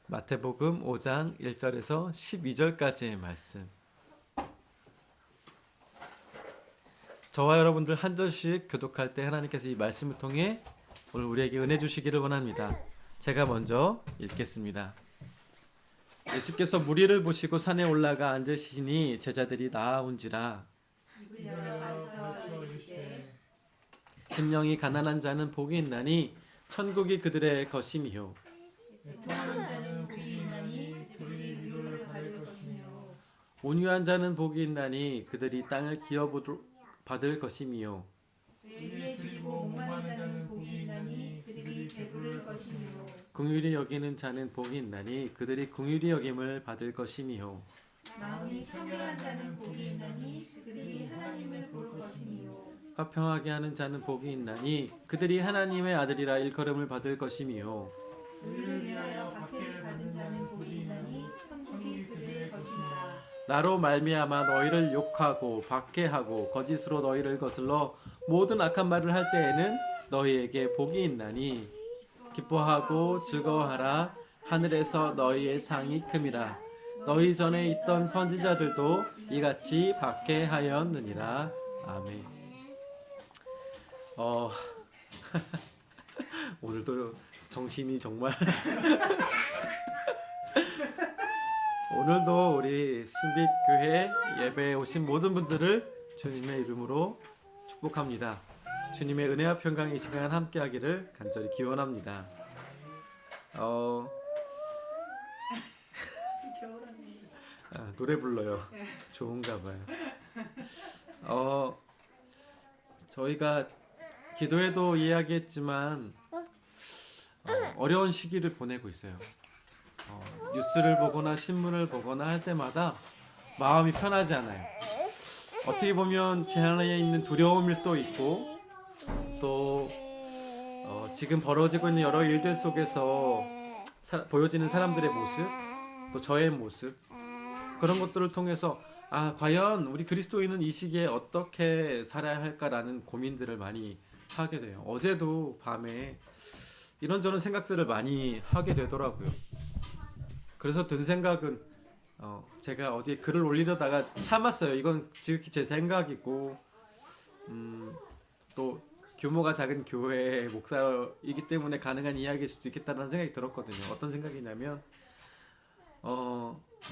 마태복음 5장 1절에서 12절까지의 말씀. 저와 여러분들 한 절씩 교독할 때 하나님께서 이 말씀을 통해 오늘 우리에게 은혜 주시기를 원합니다. 제가 먼저 읽겠습니다. 예수께서 무리를 보시고 산에 올라가 앉으시니 제자들이 나아온지라. 심령이 가난한 자는 복이 있나니 천국이 그들의 것이미요. 온유한 자는 복이 있나니 그들이 땅을 기업받을 것이미요. 긍휼히 여기는 자는 복이 있나니 그들이 긍휼히 여김을 받을 것이미요. 마음이 청결한 자는 복이 있나니 그들이 하나님을 볼 것이미요. 화평하게 하는 자는 복이 있나니 그들이 하나님의 아들이라 일컬음을 받을 것이미요. 의를 위하여 박해를 받은 자는 복이 있나니 천국이 그들의 것이니라. 나로 말미암아 너희를 욕하고 박해하고 거짓으로 너희를 거슬러 모든 악한 말을 할 때에는 너희에게 복이 있나니 기뻐하고 즐거워하라. 하늘에서 너희의 상이 큼이라. 너희 전에 있던 선지자들도 이같이 박해하였느니라. 아멘. 오늘도 정신이 정말 오늘도 우리 순빛교회 예배에 오신 모든 분들을 주님의 이름으로 축복합니다. 주님의 은혜와 평강이 이 시간 함께하기를 간절히 기원합니다. 노래 불러요. 좋은가 봐요. 저희가 기도에도 이야기했지만 어려운 시기를 보내고 있어요. 뉴스를 보거나 신문을 보거나 할 때마다 마음이 편하지 않아요. 어떻게 보면 제 안에 있는 두려움일 수도 있고 또 지금 벌어지고 있는 여러 일들 속에서 보여지는 사람들의 모습, 또 저의 모습, 그런 것들을 통해서 과연 우리 그리스도인은 이 시기에 어떻게 살아야 할까라는 고민들을 많이 하게 돼요. 어제도 밤에 이런저런 생각들을 많이 하게 되더라고요. 그래서 든 생각은 제가 어디에 글을 올리려다가 참았어요. 이건 지극히 제 생각이고 또 규모가 작은 교회의 목사이기 때문에 가능한 이야기일 수도 있겠다는 생각이 들었거든요. 어떤 생각이냐면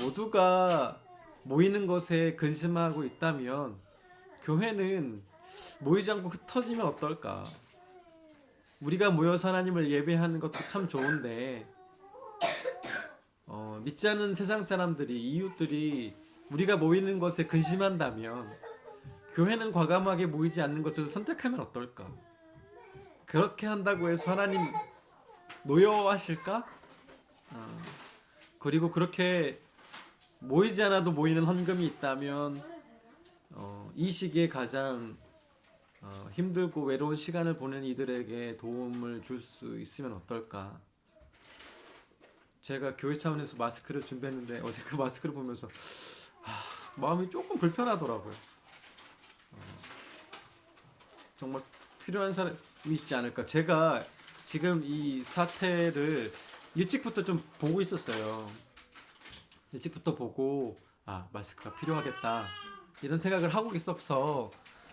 모두가 모이는 것에 근심하고 있다면 교회는 모이지 않고 흩어지면 어떨까? 우리가 모여서 하나님을 예배하는 것도 참 좋은데 믿지 않는 세상 사람들이, 이웃들이 우리가 모이는 것에 근심한다면 교회는 과감하게 모이지 않는 것을 선택하면 어떨까? 그렇게 한다고 해서 하나님 노여워하실까? 그리고 그렇게 모이지 않아도 모이는 헌금이 있다면 이 시기에 가장 힘들고 외로운 시간을 보낸 이들에게 도움을 줄 수 있으면 어떨까? 제가 교회 차원에서 마스크를 준비했는데 어제 그 마스크를 보면서 마음이 조금 불편하더라고요. 정말 필요한 사람이 있지 않을까? 제가 지금 이 사태를 일찍부터 좀 보고 있었어요. 일찍부터 보고 마스크가 필요하겠다 이런 생각을 하고 있어서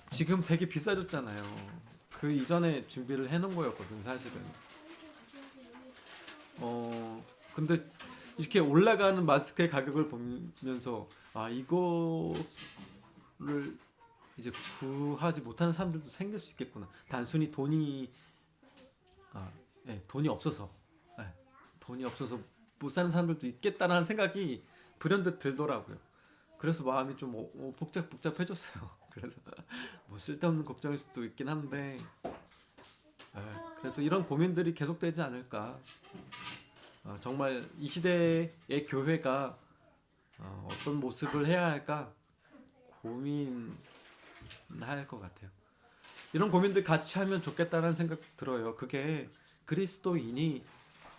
지금 되게 비싸졌잖아요. 그 이전에 준비를 해놓은 거였거든 사실은. 근데 이렇게 올라가는 마스크의 가격을 보면서 이거를 이제 구하지 못하는 사람들도 생길 수 있겠구나. 단순히 돈이 없어서 못 사는 사람들도 있겠다는 생각이 불현듯 들더라고요. 그래서 마음이 좀 복잡해졌어요. 그래서 뭐 쓸데없는 걱정일 수도 있긴 한데 그래서 이런 고민들이 계속되지 않을까. 정말 이 시대의 교회가 어떤 모습을 해야 할까 고민할 것 같아요. 이런 고민들 같이 하면 좋겠다는 생각 들어요. 그게 그리스도인이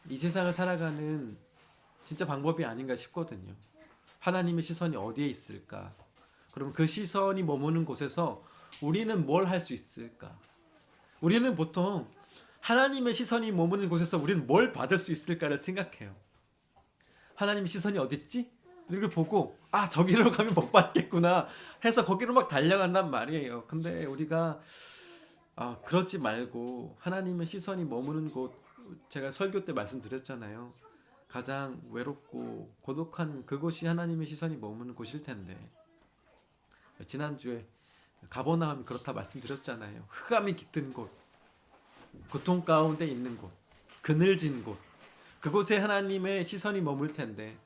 이 세상을 살아가는 진짜 방법이 아닌가 싶거든요. 하나님의 시선이 어디에 있을까? 그러면 그 시선이 머무는 곳에서 우리는 뭘 할 수 있을까? 우리는 보통 하나님의 시선이 머무는 곳에서 우리는 뭘 받을 수 있을까를 생각해요. 하나님 시선이 어딨지? 이걸 보고 아 저기로 가면 복 받겠구나 해서 거기로 막 달려간단 말이에요. 근데 우리가 그러지 말고 하나님의 시선이 머무는 곳, 제가 설교 때 말씀드렸잖아요. 가장 외롭고 고독한 그곳이 하나님의 시선이 머무는 곳일 텐데, 지난주에 가버나움이 그렇다 말씀드렸잖아요. 흑암이 깃든 곳, 고통 가운데 있는 곳, 그늘진 곳, 그곳에 하나님의 시선이 머물 텐데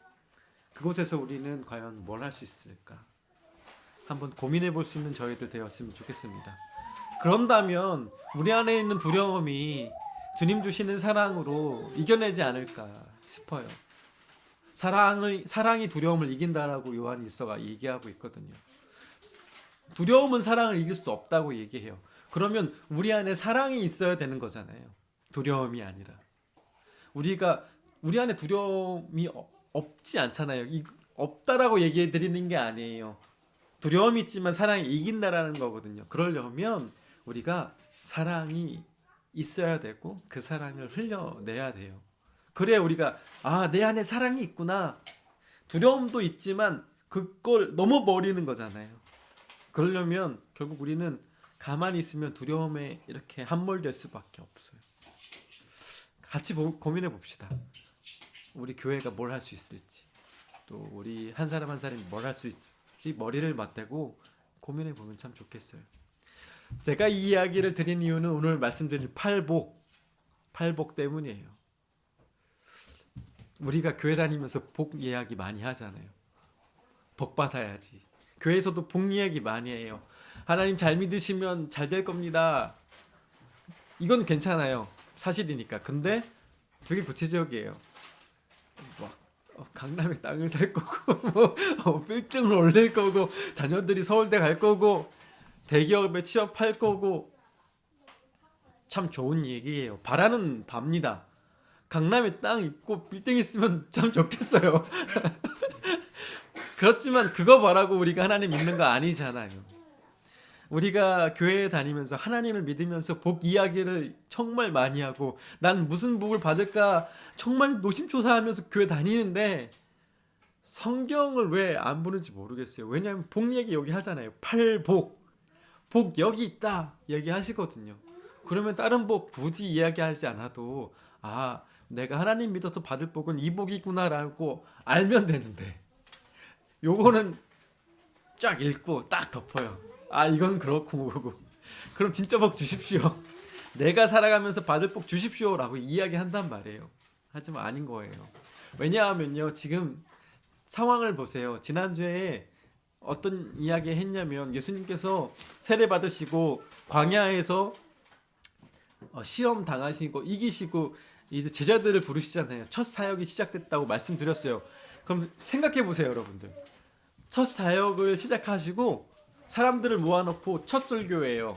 그곳에서 우리는 과연 뭘 할 수 있을까? 한번 고민해 볼 수 있는 저희들 되었으면 좋겠습니다. 그런다면 우리 안에 있는 두려움이 주님 주시는 사랑으로 이겨내지 않을까 싶어요. 사랑이 두려움을 이긴다라고 요한 일서가 얘기하고 있거든요. 두려움은 사랑을 이길 수 없다고 얘기해요. 그러면 우리 안에 사랑이 있어야 되는 거잖아요. 두려움이 아니라. 우리 안에 두려움이 없지 않잖아요. 없다라고 얘기해 드리는 게 아니에요. 두려움이 있지만 사랑이 이긴다라는 거거든요. 그러려면 우리가 사랑이 있어야 되고 그 사랑을 흘려내야 돼요. 그래야 우리가 내 안에 사랑이 있구나. 두려움도 있지만 그걸 넘어버리는 거잖아요. 그러려면 결국 우리는 가만히 있으면 두려움에 이렇게 함몰될 수밖에 없어요. 같이 고민해 봅시다. 우리 교회가 뭘 할 수 있을지, 또 우리 한 사람 한 사람이 뭘 할 수 있을지 머리를 맞대고 고민해 보면 참 좋겠어요. 제가 이 이야기를 드린 이유는 오늘 말씀드린 팔복 때문이에요. 우리가 교회 다니면서 복 이야기 많이 하잖아요. 복 받아야지. 교회에서도 복 이야기 많이 해요. 하나님 잘 믿으시면 잘 될 겁니다. 이건 괜찮아요. 사실이니까. 근데 되게 구체적이에요. 강남에 땅을 살 거고 빌딩을 올릴 거고 자녀들이 서울대 갈 거고 대기업에 취업할 거고 참 좋은 얘기예요. 바라는 바입니다. 강남에 땅 있고 빌딩 있으면 참 좋겠어요. 그렇지만 그거 바라고 우리가 하나님 믿는 거 아니잖아요. 우리가 교회에 다니면서 하나님을 믿으면서 복 이야기를 정말 많이 하고 난 무슨 복을 받을까 정말 노심초사하면서 교회 다니는데 성경을 왜 안 보는지 모르겠어요. 왜냐하면 복 얘기 여기 하잖아요. 팔복, 복 여기 있다 얘기하시거든요. 그러면 다른 복 굳이 이야기하지 않아도 내가 하나님 믿어서 받을 복은 이 복이구나라고 알면 되는데 요거는 쫙 읽고 딱 덮어요. 이건 그렇고 그럼 진짜 복 주십시오. 내가 살아가면서 받을 복 주십시오라고 이야기한단 말이에요. 하지만 아닌 거예요. 왜냐하면요, 지금 상황을 보세요. 지난주에 어떤 이야기 했냐면 예수님께서 세례 받으시고 광야에서 시험 당하시고 이기시고 이제 제자들을 부르시잖아요. 첫 사역이 시작됐다고 말씀드렸어요. 그럼 생각해 보세요, 여러분들. 첫 사역을 시작하시고 사람들을 모아놓고 첫 설교예요.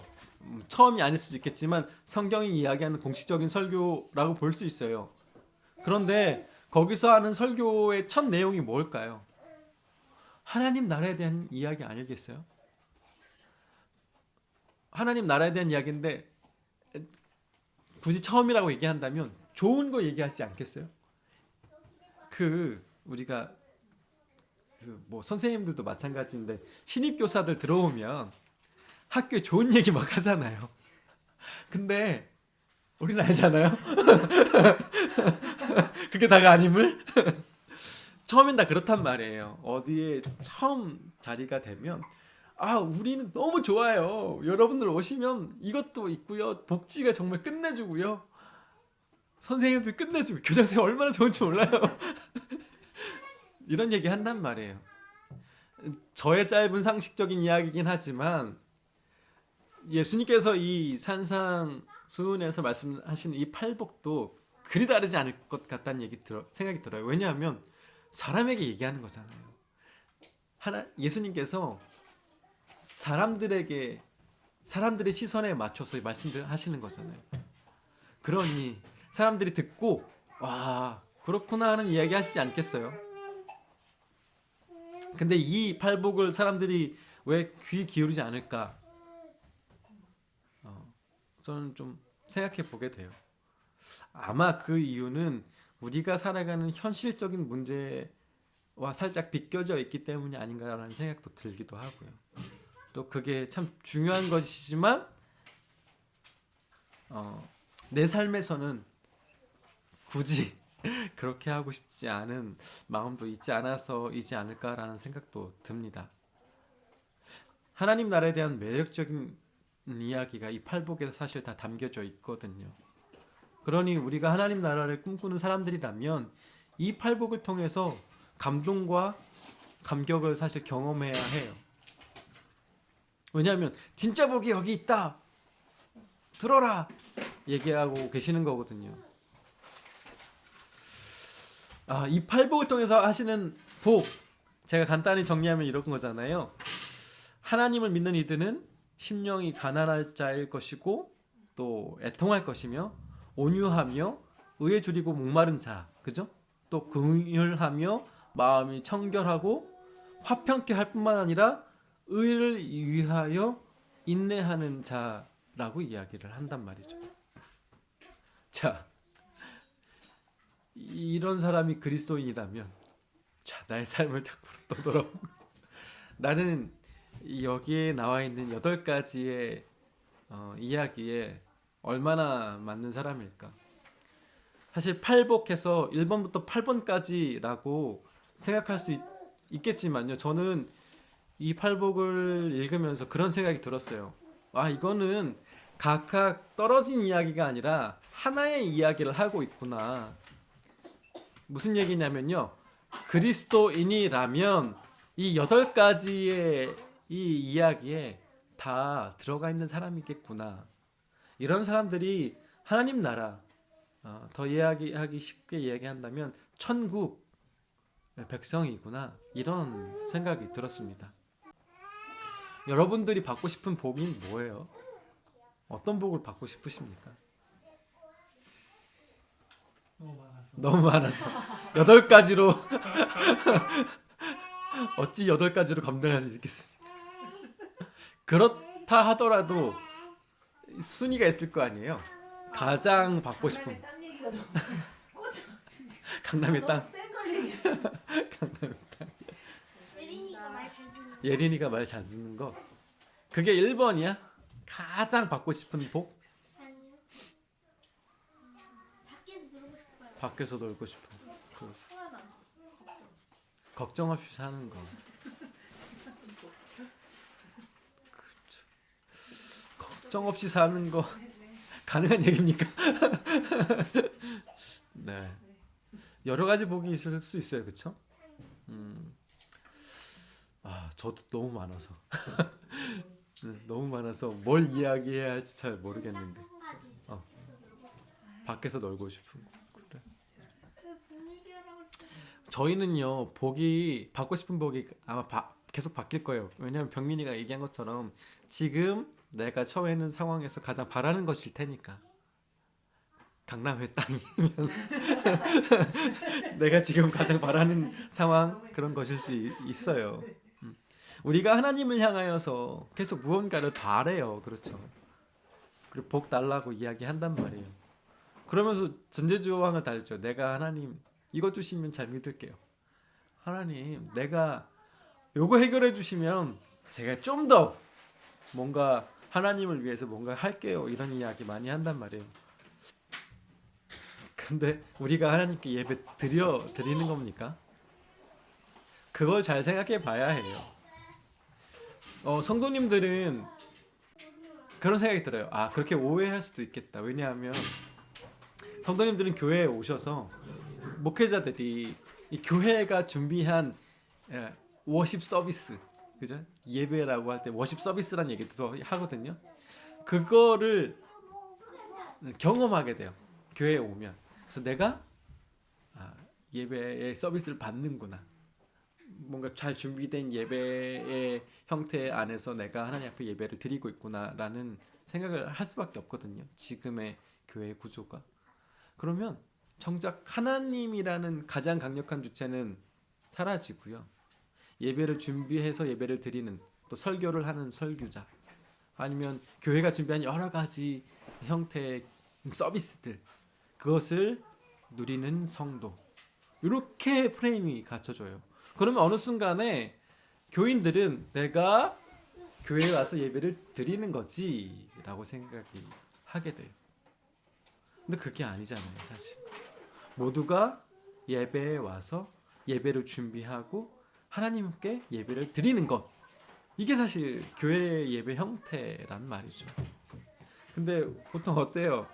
처음이 아닐 수도 있겠지만 성경이 이야기하는 공식적인 설교라고 볼 수 있어요. 그런데 거기서 하는 설교의 첫 내용이 뭘까요? 하나님 나라에 대한 이야기 아니겠어요? 하나님 나라에 대한 이야기인데 굳이 처음이라고 얘기한다면 좋은 거 얘기하지 않겠어요? 우리가 선생님들도 마찬가지인데 신입교사들 들어오면 학교에 좋은 얘기 막 하잖아요. 근데 우리는 알잖아요. 그게 다가 아님을. 처음엔 다 그렇단 말이에요. 어디에 처음 자리가 되면 우리는 너무 좋아요. 여러분들 오시면 이것도 있고요. 복지가 정말 끝내주고요. 선생님들 끝내주고 교장선생님 얼마나 좋은지 몰라요. 이런 얘기 한단 말이에요. 저의 짧은 상식적인 이야기이긴 하지만 예수님께서 이 산상수훈에서 말씀하신 이 팔복도 그리 다르지 않을 것 같다는 생각이 들어요. 왜냐하면 사람에게 얘기하는 거잖아요. 예수님께서 사람들의 시선에 맞춰서 말씀하시는 거잖아요. 그러니 사람들이 듣고 그렇구나 하는 이야기 하시지 않겠어요? 근데 이 팔복을 사람들이 왜 귀 기울이지 않을까? 저는 좀 생각해 보게 돼요. 아마 그 이유는 우리가 살아가는 현실적인 문제와 살짝 비껴져 있기 때문이 아닌가라는 생각도 들기도 하고요. 또 그게 참 중요한 것이지만 내 삶에서는 굳이 그렇게 하고 싶지 않은 마음도 있지 않아서이지 않을까라는 생각도 듭니다. 하나님 나라에 대한 매력적인 이야기가 이 팔복에 사실 다 담겨져 있거든요. 그러니 우리가 하나님 나라를 꿈꾸는 사람들이라면 이 팔복을 통해서 감동과 감격을 사실 경험해야 해요. 왜냐하면 진짜 복이 여기 있다, 들어라 얘기하고 계시는 거거든요. 이 팔복을 통해서 하시는 복, 제가 간단히 정리하면 이런 거잖아요. 하나님을 믿는 이들은 심령이 가난할 자일 것이고 또 애통할 것이며 온유하며 의에 줄이고 목마른 자, 그죠? 또 긍휼하며 마음이 청결하고 화평케 할 뿐만 아니라 의를 위하여 인내하는 자라고 이야기를 한단 말이죠. 자, 이런 사람이 그리스도인이라면 자, 나의 삶을 자꾸 떠돌아 나는 여기에 나와 있는 8가지의 이야기에 얼마나 맞는 사람일까? 사실 팔복해서 1번부터 8번까지라고 생각할 수 있겠지만요. 저는 이 팔복을 읽으면서 그런 생각이 들었어요. 이거는 각각 떨어진 이야기가 아니라 하나의 이야기를 하고 있구나. 무슨 얘기냐면요. 그리스도인이라면 이 8가지의 이 이야기에 다 들어가 있는 사람이겠구나. 이런 사람들이 하나님 나라, 더 이야기하기 쉽게 이야기한다면 천국 백성이구나, 이런 생각이 들었습니다. 여러분들이 받고 싶은 복이 뭐예요? 어떤 복을 받고 싶으십니까? 너무 많아서 8가지로 어찌 8가지로 감당할 수 있겠습니까? 그렇다 하더라도 순위가 있을 거 아니에요. 가장 받고 싶은 딴 얘기가 너무 꽂혀. 강남의 땅. 센걸 얘기. 강남의 땅. 예린이가 말 잘 듣는. 예린이가 말 잘 듣는 거. 그게 1번이야? 가장 받고 싶은 복? 아니요. 밖에서 놀고 싶어요. 밖에서 놀고 싶은 그 하나. 걱정 없이 사는 거. 그렇죠. 걱정 없이 사는 거 가능한 얘기입니까? 네. 여러 가지 복이 있을 수 있어요, 그렇죠? 저도 너무 많아서 너무 많아서 뭘 이야기해야 할지 잘 모르겠는데. 한 가지. 밖에서 놀고 싶은 거. 그래. 그 분위기라고 했을 때 저희는요, 복이 받고 싶은 복이 아마 계속 바뀔 거예요. 왜냐하면 병민이가 얘기한 것처럼 지금 내가 처해 있는 상황에서 가장 바라는 것일 테니까. 강남의 땅이면 내가 지금 가장 바라는 상황, 그런 것일 수 있어요. 우리가 하나님을 향하여서 계속 무언가를 바래요. 그렇죠. 그리고 복 달라고 이야기한단 말이에요. 그러면서 전제조항을 달죠. 내가 하나님 이것 주시면 잘 믿을게요. 하나님 내가 요거 해결해 주시면 제가 좀 더 뭔가 하나님을 위해서 뭔가 할게요. 이런 이야기 많이 한단 말이에요. 근데 우리가 하나님께 예배 드리는 겁니까? 그걸 잘 생각해 봐야 해요. 성도님들은 그런 생각이 들어요. 그렇게 오해할 수도 있겠다. 왜냐하면 성도님들은 교회에 오셔서 목회자들이 이 교회가 준비한 워십 서비스, 그죠? 예배라고 할 때 워십 서비스라는 얘기도 하거든요. 그거를 경험하게 돼요. 교회에 오면. 그래서 내가 예배의 서비스를 받는구나. 뭔가 잘 준비된 예배의 형태 안에서 내가 하나님 앞에 예배를 드리고 있구나라는 생각을 할 수밖에 없거든요. 지금의 교회 구조가. 그러면 정작 하나님이라는 가장 강력한 주체는 사라지고요. 예배를 준비해서 예배를 드리는, 또 설교를 하는 설교자, 아니면 교회가 준비한 여러 가지 형태의 서비스들, 그것을 누리는 성도. 이렇게 프레임이 갖춰져요. 그러면 어느 순간에 교인들은 내가 교회에 와서 예배를 드리는 거지 라고 생각이 하게 돼요. 근데 그게 아니잖아요, 사실. 모두가 예배에 와서 예배를 준비하고 하나님께 예배를 드리는 것, 이게 사실 교회 예배 형태란 말이죠. 근데 보통 어때요?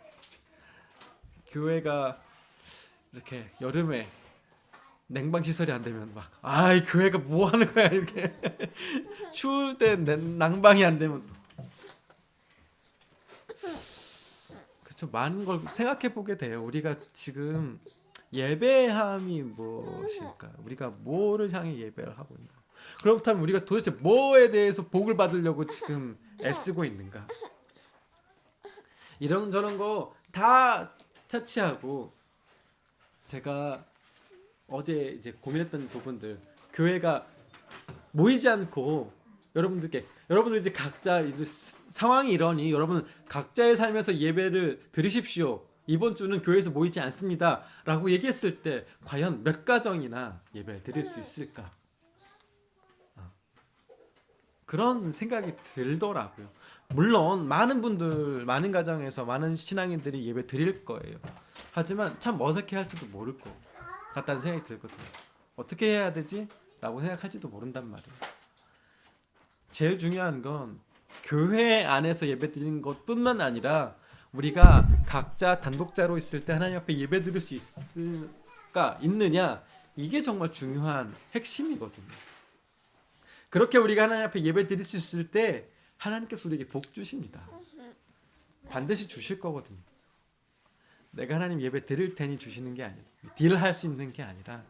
교회가 이렇게 여름에 냉방 시설이 안 되면 막 아이 교회가 뭐 하는 거야 이렇게 추울 때 난방이 안 되면 그렇죠. 많은 걸 생각해 보게 돼요. 우리가 지금 예배함이 무엇일까? 우리가 뭐를 향해 예배를 하고 있는가? 그렇다면 우리가 도대체 뭐에 대해서 복을 받으려고 지금 애쓰고 있는가? 이런저런 거 다 차치하고 제가 어제 이제 고민했던 부분들, 교회가 모이지 않고 여러분들 이제 각자 상황이 이러니 여러분 각자의 삶에서 예배를 드리십시오. 이번 주는 교회에서 모이지 않습니다라고 얘기했을 때 과연 몇 가정이나 예배를 드릴 수 있을까? 그런 생각이 들더라고요. 물론 많은 분들, 많은 가정에서 많은 신앙인들이 예배 드릴 거예요. 하지만 참 어색해 할지도 모를 거 같다는 생각이 들거든요. 어떻게 해야 되지? 라고 생각할지도 모른단 말이에요. 제일 중요한 건 교회 안에서 예배 드리는 것뿐만 아니라 우리가 각자 단독자로 있을 때 하나님 앞에 예배 드릴 수 있느냐, 이게 정말 중요한 핵심이거든요. 그렇게 우리가 하나님 앞에 예배 드릴 수 있을 때 하나님께서 우리에게 복 주십니다. 반드시 주실 거거든요. 내가 하나님 예배 드릴 테니 주시는 게 아니라, 딜할 수 있는 게 아니라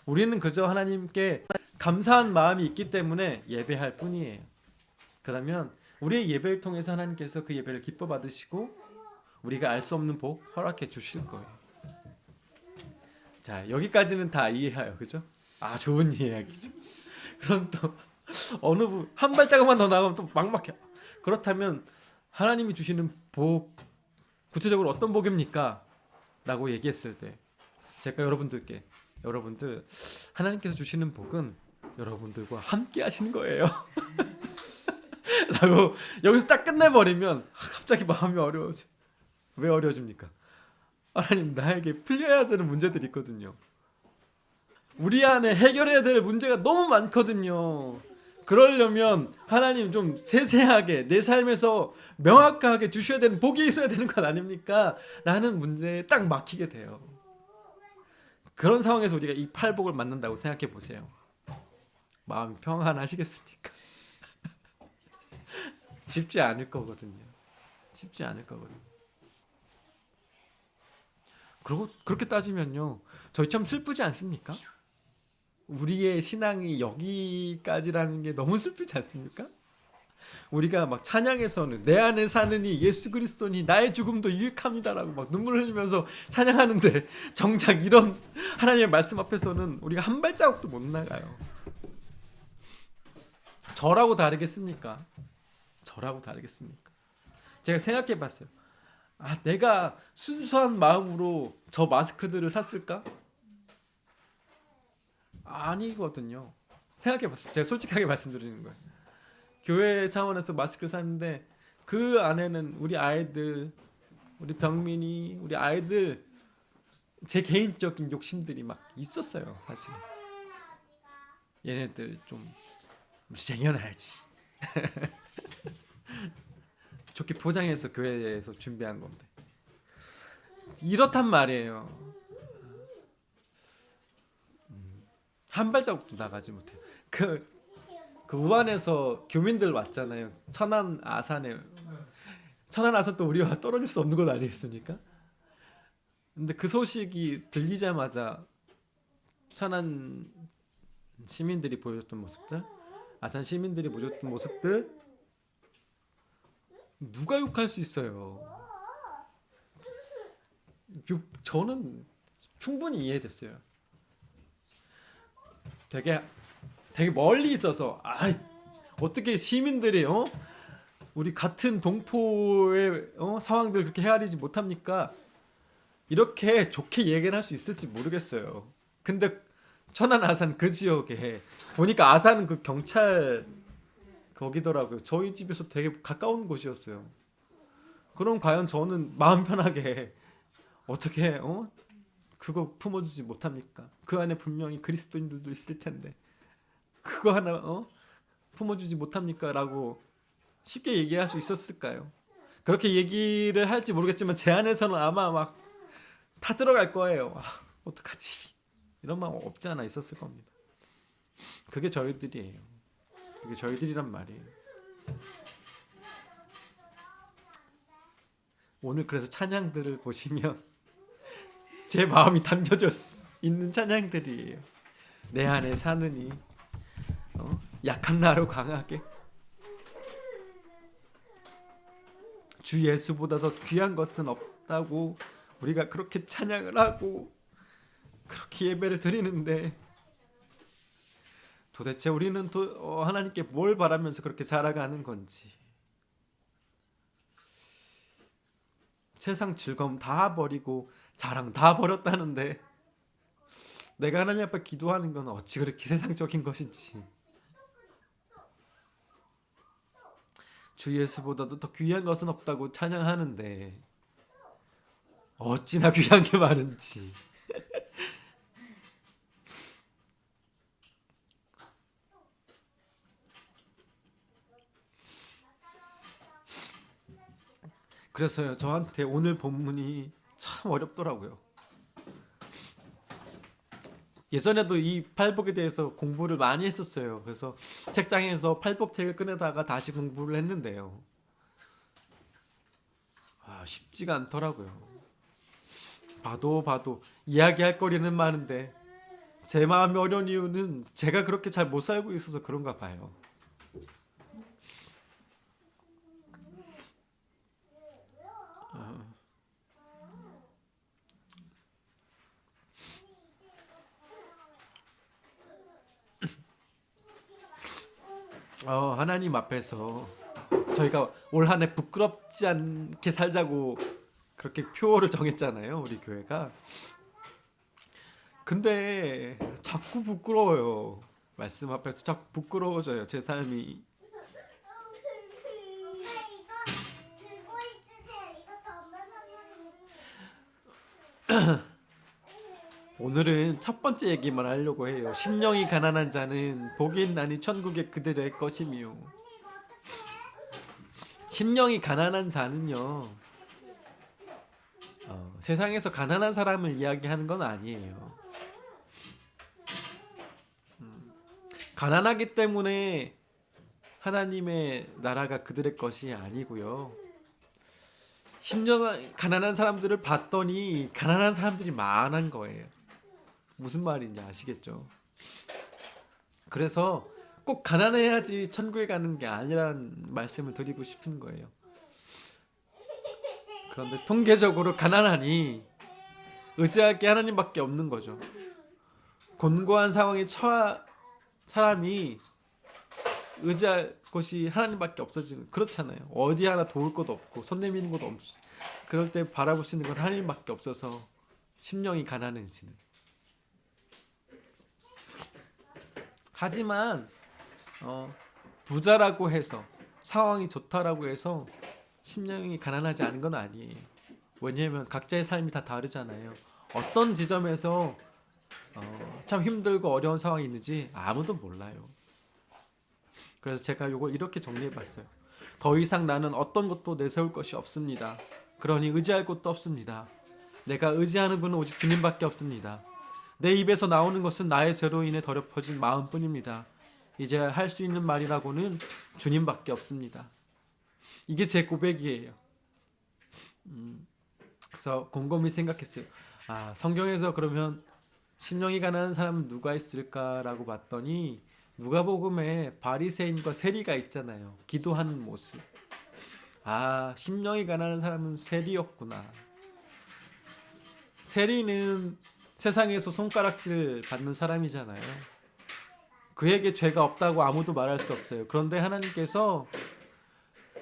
우리는 그저 하나님께 감사한 마음이 있기 때문에 예배할 뿐이에요. 그러면 우리의 예배를 통해서 하나님께서 그 예배를 기뻐 받으시고 우리가 알 수 없는 복 허락해 주실 거예요. 자, 여기까지는 다 이해해요. 그죠? 아, 좋은 이야기죠. 그럼 또 어느 한 발자국만 더 나가면 또 막막해. 그렇다면 하나님이 주시는 복, 구체적으로 어떤 복입니까? 라고 얘기했을 때 제가 여러분들 하나님께서 주시는 복은 여러분들과 함께 하시는 거예요. 라고 여기서 딱 끝내버리면 갑자기 마음이 어려워져. 왜 어려워집니까? 하나님, 나에게 풀려야 되는 문제들이 있거든요. 우리 안에 해결해야 될 문제가 너무 많거든요. 그러려면 하나님 좀 세세하게 내 삶에서 명확하게 주셔야 되는 복이 있어야 되는 것 아닙니까? 라는 문제에 딱 막히게 돼요. 그런 상황에서 우리가 이 팔복을 만난다고 생각해 보세요. 마음이 평안하시겠습니까? 쉽지 않을 거거든요. 쉽지 않을 거거든요. 그리고 그렇게 따지면요, 저희 참 슬프지 않습니까? 우리의 신앙이 여기까지라는 게 너무 슬프지 않습니까? 우리가 막 찬양에서는 내 안에 사는 이 예수 그리스도니 나의 죽음도 유익합니다라고 막 눈물 흘리면서 찬양하는데 정작 이런 하나님의 말씀 앞에서는 우리가 한 발자국도 못 나가요. 저라고 다르겠습니까? 저라고 다르겠습니까? 제가 생각해 봤어요. 아, 내가 순수한 마음으로 저 마스크들을 샀을까? 아니거든요. 생각해 봤어요. 제가 솔직하게 말씀드리는 거예요. 교회 차원에서 마스크를 샀는데 그 안에는 우리 아이들, 우리 병민이, 우리 아이들 제 개인적인 욕심들이 막 있었어요. 사실 얘네들 좀 쟁여놔야지. 좋게 포장해서 교회에서 준비한 건데 이렇단 말이에요. 한 발자국도 나가지 못해요. 그 우한에서 교민들 왔잖아요. 천안 아산에. 천안 아산도 우리와 떨어질 수 없는 것 아니겠습니까? 근데 그 소식이 들리자마자 천안 시민들이 보여줬던 모습들, 아산 시민들이 보여줬던 모습들, 누가 욕할 수 있어요? 저는 충분히 이해됐어요. 되게 멀리 있어서 어떻게 시민들이 우리 같은 동포의 상황들 그렇게 헤아리지 못합니까? 이렇게 좋게 얘기를 할 수 있을지 모르겠어요. 근데 천안 아산 그 지역에 보니까 아산 그 경찰 거기더라고요. 저희 집에서 되게 가까운 곳이었어요. 그럼 과연 저는 마음 편하게 어떻게 그거 품어주지 못합니까? 그 안에 분명히 그리스도인들도 있을 텐데 그거 하나 품어주지 못합니까? 라고 쉽게 얘기할 수 있었을까요? 그렇게 얘기를 할지 모르겠지만 제 안에서는 아마 막 다 들어갈 거예요. 어떡하지? 이런 마음 없지 않아 있었을 겁니다. 그게 저희들이에요. 그게 저희들이란 말이에요. 오늘 그래서 찬양들을 보시면 제 마음이 담겨져 있는 찬양들이에요. 내 안에 사느니 약한 나로 강하게 주 예수보다 더 귀한 것은 없다고 우리가 그렇게 찬양을 하고 그렇게 예배를 드리는데 도대체 우리는 하나님께 뭘 바라면서 그렇게 살아가는 건지. 세상 즐거움 다 버리고 자랑 다 버렸다는데 내가 하나님 앞에 기도하는 건 어찌 그렇게 세상적인 것인지. 주 예수보다도 더 귀한 것은 없다고 찬양하는데 어찌나 귀한 게 많은지. 그래서요, 저한테 오늘 본문이 참 어렵더라고요. 예전에도 이 팔복에 대해서 공부를 많이 했었어요. 그래서 책장에서 팔복책을 꺼내다가 다시 공부를 했는데요. 쉽지가 않더라고요. 봐도 이야기할 거리는 많은데 제 마음이 어려운 이유는 제가 그렇게 잘 못 살고 있어서 그런가 봐요. 하나님 앞에서 저희가 올 한 해 부끄럽지 않게 살자고 그렇게 표를 정했잖아요, 우리 교회가. 근데 자꾸 부끄러워요. 말씀 앞에서 자꾸 부끄러워져요, 제 삶이. 들고 있으세요. 이것도 엄마 선물이. 오늘은 첫 번째 얘기만 하려고 해요. 심령이 가난한 자는 복이 있나니 천국의 그들의 것이미요. 심령이 가난한 자는요, 세상에서 가난한 사람을 이야기하는 건 아니에요. 가난하기 때문에 하나님의 나라가 그들의 것이 아니고요. 심령 가난한 사람들을 봤더니 가난한 사람들이 많은 거예요. 무슨 말인지 아시겠죠? 그래서 꼭 가난해야지 천국에 가는 게 아니라는 말씀을 드리고 싶은 거예요. 그런데 통계적으로 가난하니 의지할 게 하나님밖에 없는 거죠. 곤고한 상황에 처한 사람이 의지할 곳이 하나님밖에 없어지는, 그렇잖아요. 어디 하나 도울 것도 없고 손 내미는 것도 없고, 그럴 때 바라볼 수 있는 건 하나님밖에 없어서 심령이 가난해지는. 하지만 부자라고 해서, 상황이 좋다라고 해서 심령이 가난하지 않은 건 아니에요. 왜냐하면 각자의 삶이 다 다르잖아요. 어떤 지점에서 참 힘들고 어려운 상황이 있는지 아무도 몰라요. 그래서 제가 이걸 이렇게 정리해봤어요. 더 이상 나는 어떤 것도 내세울 것이 없습니다. 그러니 의지할 곳도 없습니다. 내가 의지하는 분은 오직 주님밖에 없습니다. 내 입에서 나오는 것은 나의 죄로 인해 더럽혀진 마음뿐입니다. 이제 할 수 있는 말이라고는 주님밖에 없습니다. 이게 제 고백이에요. 그래서 곰곰이 생각했어요. 성경에서 그러면 심령이 가난한 사람은 누가 있을까라고 봤더니 누가복음에 바리새인과 세리가 있잖아요. 기도하는 모습. 심령이 가난한 사람은 세리였구나. 세리는 세상에서 손가락질 받는 사람이잖아요. 그에게 죄가 없다고 아무도 말할 수 없어요. 그런데 하나님께서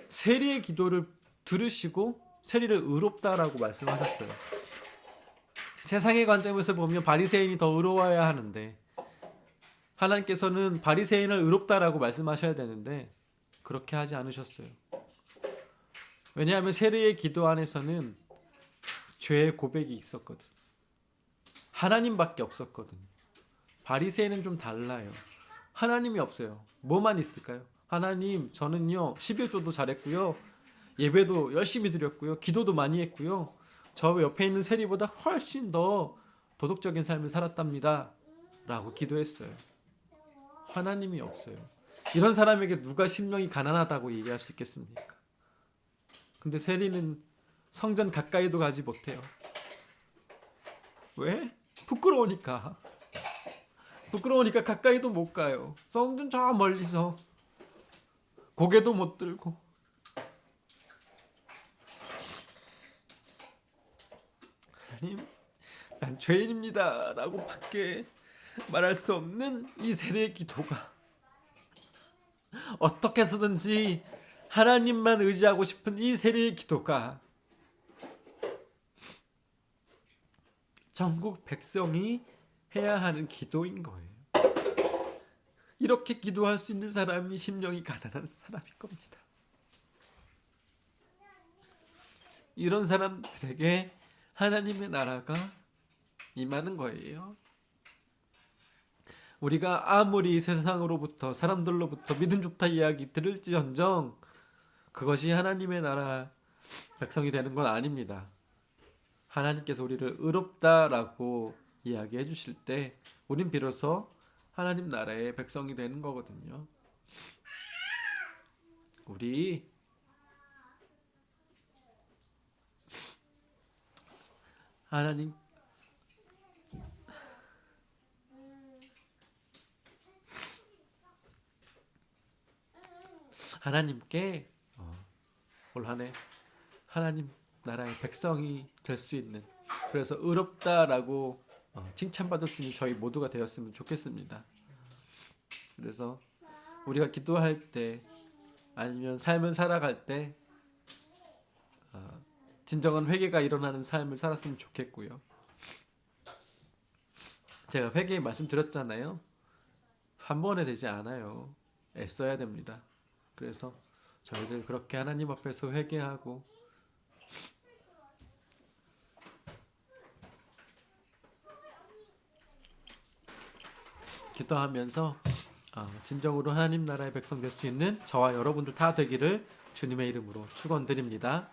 세리의 기도를 들으시고 세리를 의롭다라고 말씀하셨어요. 세상의 관점에서 보면 바리새인이 더 의로워야 하는데 하나님께서는 바리새인을 의롭다라고 말씀하셔야 되는데 그렇게 하지 않으셨어요. 왜냐하면 세례의 기도 안에서는 죄의 고백이 있었거든. 하나님밖에 없었거든. 바리새인은 좀 달라요. 하나님이 없어요. 뭐만 있을까요? 하나님, 저는요 11조도 잘했고요, 예배도 열심히 드렸고요, 기도도 많이 했고요, 저 옆에 있는 세리보다 훨씬 더 도덕적인 삶을 살았답니다 라고 기도했어요. 하나님이 없어요. 이런 사람에게 누가 심령이 가난하다고 얘기할 수 있겠습니까? 근데 세리는 성전 가까이도 가지 못해요. 왜? 부끄러우니까. 부끄러우니까 가까이도 못 가요. 성전 저 멀리서 고개도 못 들고. 하나님, 난 죄인입니다 라고 밖에 말할 수 없는 이 세례의 기도가, 어떻게 해서든지 하나님만 의지하고 싶은 이 세례의 기도가 전국 백성이 해야 하는 기도인 거예요. 이렇게 기도할 수 있는 사람이 심령이 가난한 사람일 겁니다. 이런 사람들에게 하나님의 나라가 임하는 거예요. 우리가 아무리 세상으로부터, 사람들로부터 믿음 좋다 이야기 들을지언정 그것이 하나님의 나라 백성이 되는 건 아닙니다. 하나님께서 우리를 의롭다라고 이야기해 주실 때 우린 비로소 하나님 나라의 백성이 되는 거거든요. 우리 하나님께 올 한해 하나님 나라의 백성이 될 수 있는, 그래서 의롭다라고 칭찬받을 수 있는 저희 모두가 되었으면 좋겠습니다. 그래서 우리가 기도할 때 아니면 삶을 살아갈 때 진정한 회개가 일어나는 삶을 살았으면 좋겠고요. 제가 회개 말씀드렸잖아요. 한 번에 되지 않아요. 애써야 됩니다. 그래서 저희들 그렇게 하나님 앞에서 회개하고 기도하면서 진정으로 하나님 나라의 백성 될 수 있는 저와 여러분들 다 되기를 주님의 이름으로 축원드립니다.